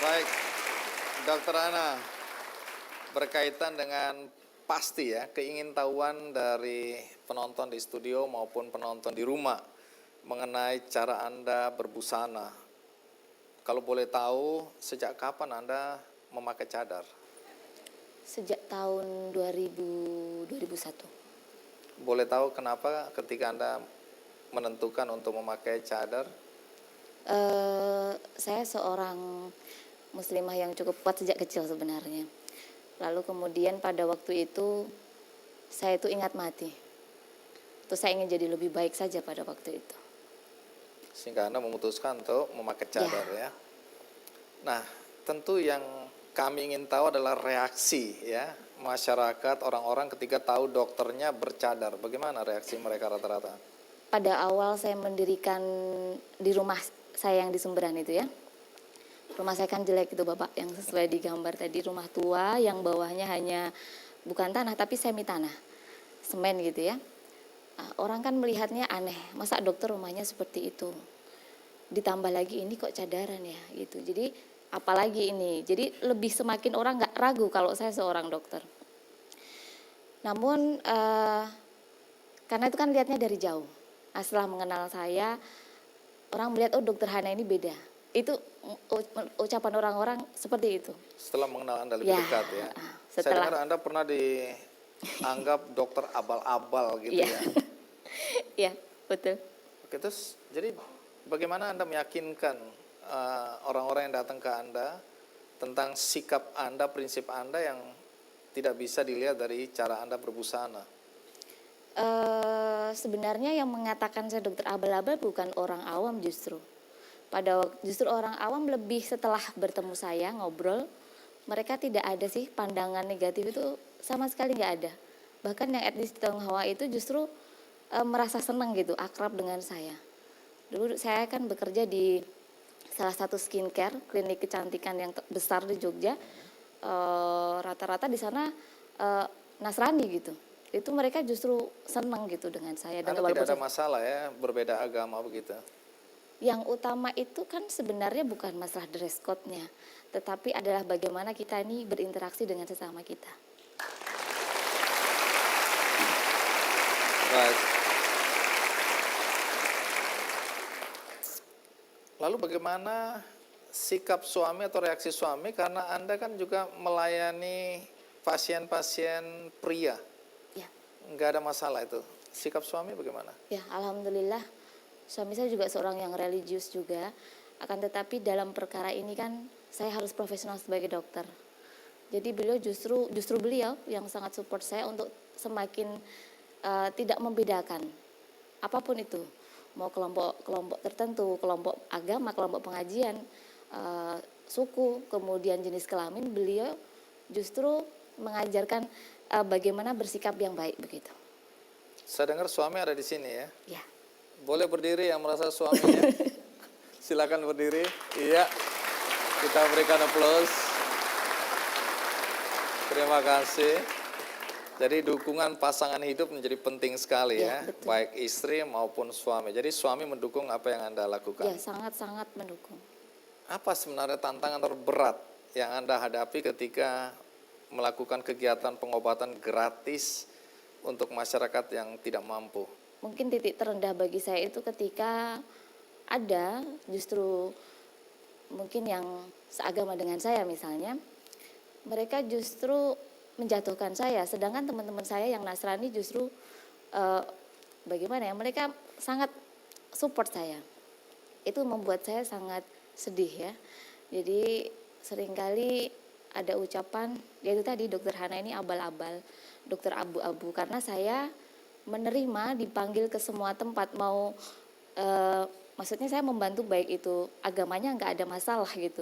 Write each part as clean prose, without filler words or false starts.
Baik, Dokter Ana, berkaitan dengan pasti ya keingintahuan dari penonton di studio maupun penonton di rumah mengenai cara Anda berbusana. Kalau boleh tahu, sejak kapan Anda memakai cadar? Sejak tahun 2001. Boleh tahu kenapa ketika Anda menentukan untuk memakai cadar? Saya seorang muslimah yang cukup kuat sejak kecil sebenarnya. Lalu kemudian pada waktu itu saya itu ingat mati. Terus saya ingin jadi lebih baik saja pada waktu itu. Sehingga Anda memutuskan untuk memakai cadar ya. Nah, tentu yang kami ingin tahu adalah reaksi ya masyarakat, orang-orang ketika tahu dokternya bercadar. Bagaimana reaksi mereka rata-rata? Pada awal saya mendirikan di rumah saya yang di Sumberan itu ya. Rumah saya kan jelek itu Bapak, yang sesuai di gambar tadi, rumah tua yang bawahnya hanya bukan tanah tapi semi tanah, semen gitu ya. Orang kan melihatnya aneh, masa dokter rumahnya seperti itu. Ditambah lagi ini kok cadaran ya gitu. Jadi apalagi ini, jadi lebih semakin orang nggak ragu kalau saya seorang dokter. Namun karena itu kan lihatnya dari jauh. Nah, setelah mengenal saya, orang melihat oh dokter Hana ini beda. Itu ucapan orang-orang seperti itu. Setelah mengenal Anda lebih dekat ya. Saya dengar Anda pernah dianggap dokter abal-abal gitu ya. Iya, betul. Oke, terus jadi bagaimana Anda meyakinkan orang-orang yang datang ke Anda tentang sikap Anda, prinsip Anda yang tidak bisa dilihat dari cara Anda berbusana? Sebenarnya yang mengatakan saya dokter abal-abal bukan orang awam justru. Justru orang awam lebih setelah bertemu saya ngobrol, mereka tidak ada sih pandangan negatif itu sama sekali nggak ada. Bahkan yang etnis Tionghoa itu justru merasa senang gitu, akrab dengan saya. Dulu saya kan bekerja di salah satu skincare, klinik kecantikan yang besar di Jogja. Rata-rata di sana Nasrani gitu. Itu mereka justru senang gitu dengan saya. Dan tidak ada masalah ya, berbeda agama begitu. Yang utama itu kan sebenarnya bukan masalah dress code-nya, tetapi adalah bagaimana kita ini berinteraksi dengan sesama kita. Baik. Lalu bagaimana sikap suami atau reaksi suami karena Anda kan juga melayani pasien-pasien pria? Ya. Nggak ada masalah itu. Sikap suami bagaimana? Ya, alhamdulillah. Suami saya juga seorang yang religius juga, akan tetapi dalam perkara ini kan saya harus profesional sebagai dokter. Jadi beliau justru beliau yang sangat support saya untuk semakin tidak membedakan apapun itu, mau kelompok tertentu, kelompok agama, kelompok pengajian, suku, kemudian jenis kelamin, beliau justru mengajarkan bagaimana bersikap yang baik begitu. Saya dengar suami ada di sini ya. Ya. Boleh berdiri yang merasa suaminya? Silakan berdiri. Iya. Kita berikan aplaus. Terima kasih. Jadi dukungan pasangan hidup menjadi penting sekali ya, baik istri maupun suami. Jadi suami mendukung apa yang Anda lakukan. Ya, sangat-sangat mendukung. Apa sebenarnya tantangan terberat yang Anda hadapi ketika melakukan kegiatan pengobatan gratis untuk masyarakat yang tidak mampu? Mungkin titik terendah bagi saya itu ketika ada justru mungkin yang seagama dengan saya misalnya, mereka justru menjatuhkan saya, sedangkan teman-teman saya yang Nasrani justru bagaimana ya, mereka sangat support saya. Itu membuat saya sangat sedih ya. Jadi seringkali ada ucapan, yaitu tadi dokter Hana ini abal-abal, dokter abu-abu, karena saya menerima dipanggil ke semua tempat, mau maksudnya saya membantu baik itu agamanya nggak ada masalah gitu.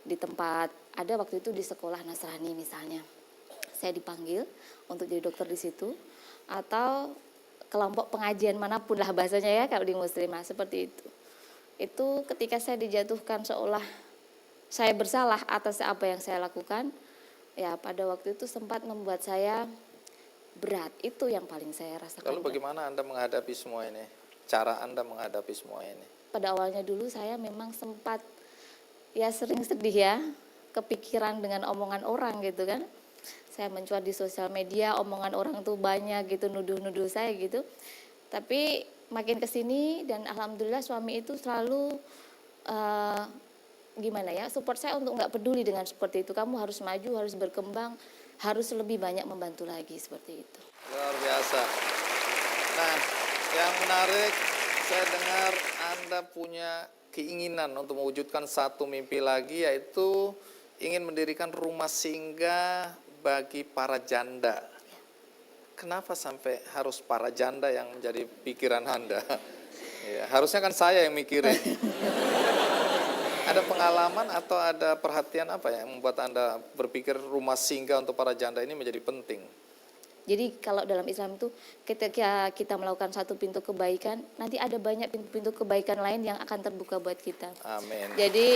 Di tempat ada waktu itu di sekolah Nasrani misalnya, saya dipanggil untuk jadi dokter di situ, atau kelompok pengajian manapun lah bahasanya ya kalau di muslimah seperti itu. Itu ketika saya dijatuhkan seolah saya bersalah atas apa yang saya lakukan, ya pada waktu itu sempat membuat saya berat. Itu yang paling saya rasakan. Lalu bagaimana Anda menghadapi semua ini? Cara Anda menghadapi semua ini? Pada awalnya dulu saya memang sempat ya sering sedih ya, kepikiran dengan omongan orang gitu kan. Saya mencuat di sosial media, omongan orang tuh banyak gitu, nuduh-nuduh saya gitu. Tapi makin kesini dan alhamdulillah suami itu selalu eh, gimana ya, support saya untuk nggak peduli dengan seperti itu. Kamu harus maju, harus berkembang, harus lebih banyak membantu lagi seperti itu. Luar biasa. Nah, yang menarik, saya dengar Anda punya keinginan untuk mewujudkan satu mimpi lagi, yaitu ingin mendirikan rumah singgah bagi para janda. Kenapa sampai harus para janda yang menjadi pikiran Anda? Ya, harusnya kan saya yang mikirin. Ada pengalaman atau ada perhatian apa yang membuat Anda berpikir rumah singgah untuk para janda ini menjadi penting? Jadi kalau dalam Islam itu ketika kita melakukan satu pintu kebaikan, nanti ada banyak pintu-pintu kebaikan lain yang akan terbuka buat kita. Amin. Jadi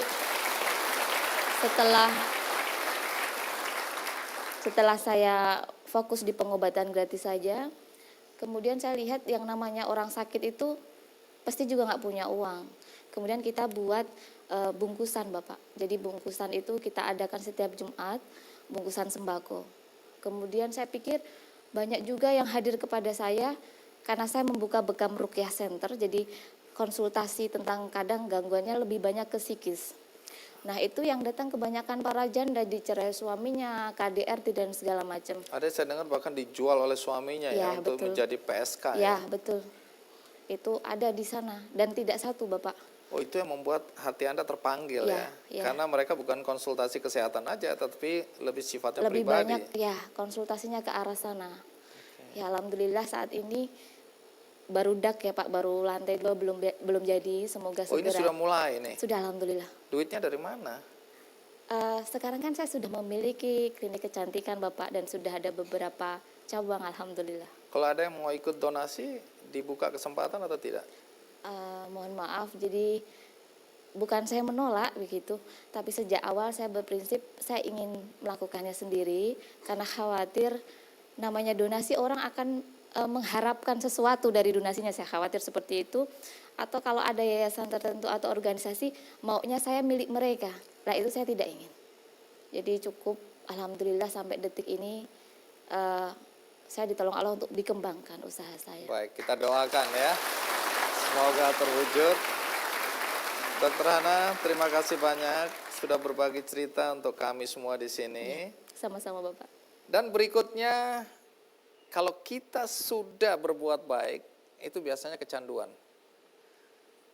setelah saya fokus di pengobatan gratis saja, kemudian saya lihat yang namanya orang sakit itu pasti juga nggak punya uang. Kemudian kita buat bungkusan Bapak. Jadi bungkusan itu kita adakan setiap Jumat, bungkusan sembako. Kemudian saya pikir banyak juga yang hadir kepada saya karena saya membuka Bekam Ruqyah Center, jadi konsultasi tentang kadang gangguannya lebih banyak ke psikis. Nah itu yang datang kebanyakan para janda, dicerai suaminya, KDRT dan segala macam. Ada saya dengar bahkan dijual oleh suaminya ya untuk betul. menjadi PSK Ya betul, itu ada di sana dan tidak satu Bapak. Oh, itu yang membuat hati Anda terpanggil ya. Karena mereka bukan konsultasi kesehatan aja, tapi lebih sifatnya lebih pribadi. banyak ya konsultasinya ke arah sana. Ya alhamdulillah saat ini baru dak ya Pak, baru lantai 2 belum jadi, semoga Oh, ini segera. sudah mulai nih. Sudah alhamdulillah. Duitnya dari mana? Sekarang kan saya sudah memiliki klinik kecantikan Bapak dan sudah ada beberapa cabang alhamdulillah. Kalau ada yang mau ikut donasi, dibuka kesempatan atau tidak? Mohon maaf, jadi bukan saya menolak begitu, tapi sejak awal saya berprinsip saya ingin melakukannya sendiri karena khawatir namanya donasi orang akan mengharapkan sesuatu dari donasinya, saya khawatir seperti itu. Atau kalau ada yayasan tertentu atau organisasi maunya saya milik mereka, nah itu saya tidak ingin. Jadi cukup alhamdulillah sampai detik ini saya ditolong Allah untuk dikembangkan usaha saya. Baik, kita doakan ya. Semoga terwujud. Dokter Hana, terima kasih banyak sudah berbagi cerita untuk kami semua di sini. Sama-sama Bapak. Dan berikutnya, kalau kita sudah berbuat baik, itu biasanya kecanduan.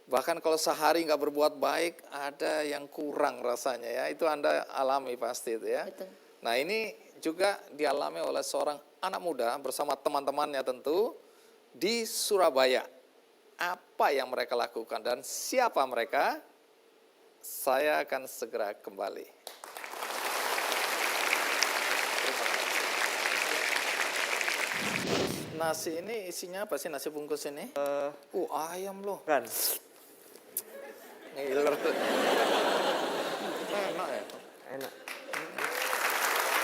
Bahkan kalau sehari nggak berbuat baik, ada yang kurang rasanya ya. Itu Anda alami pasti itu ya. Betul. Nah ini juga dialami oleh seorang anak muda bersama teman-temannya tentu di Surabaya. Apa yang mereka lakukan dan siapa mereka? Saya akan segera kembali. Nasi ini isinya apa sih, nasi bungkus ini? Ayam loh. Kan, Ngiler. Enak ya? enak.